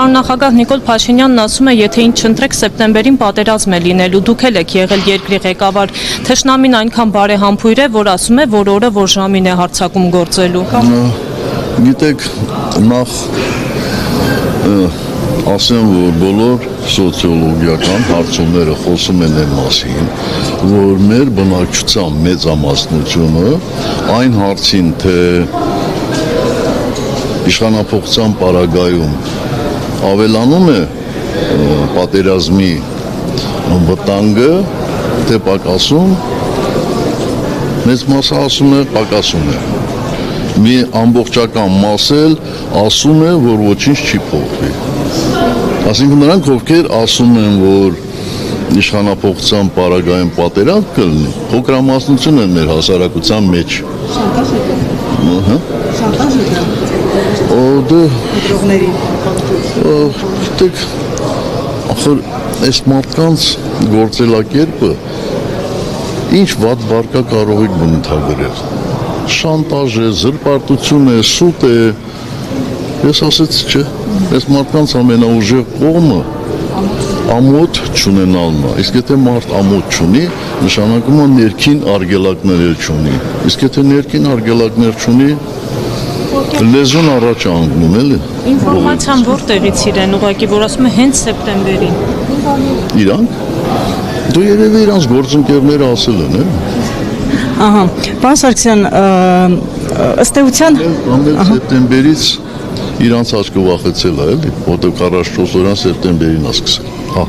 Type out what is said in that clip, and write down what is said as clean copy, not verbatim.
Նախագահ Նիկոլ Փաշինյանն ասում է, եթե ինձ չընտրեք, սեպտեմբերին պատերազմ է լինելու, դուք էլ եք եղել երկրի ղեկավար, թշնամին այնքան բարեհամբույր է, որ ասում է, որ օրը որ ժամին է հարձակում գործելու։ Գիտեք, նախ ասեմ, որ բոլոր սոցիոլոգիական հարցումները խոսում են այն մասին, որ մեր բնակչության մեծամասնությունը այն հարցին, թե իշխանափոխության պարագայում ավելանում է պատերազմի վտանգը, թե պակասում, մեծ մասը ասում է պակասում է։ Մի ամբողջական մաս էլ ասում է, որ ոչինչ չի փոխվի։ Այսինքն նրանք, ովքեր ասում են, որ իշխանափոխության պարագայում պատերազմ կլինի, փոքրամասնություն են մեր հասարակության մեջ։ Գիտեք, ախր այս մարդկանց գործելակերպը ինչ վատ բարկա կարող եք բնութագրել։ Շանտաժ է, զրպարտություն է, սուտ է։ Ես ասեցի, չէ, այս մարդկանց ամենաուժեղ կողմը ամոթ չունենալն է։ Իսկ եթե մարդ ամոթ չունի, նշանակում է ներքին արգելակներ էլ չունի։ Իսկ եթե ներքին արգելակներ չունի, լեզուն առաջ անգնում էլի։ Ինֆորմացիան որտեղից իրեն ուղղակի, որ ասում է հենց սեպտեմբերին։ Իրանք։ Դու երևի իրանց գործընկերները ասել են, Ահա, պարոն Սարգսյան, ըստ էության սեպտեմբերից իրանց աչքը վախեցել է, էլի, որտեղ 44 օրան սեպտեմբերին է սկսել։ Հա։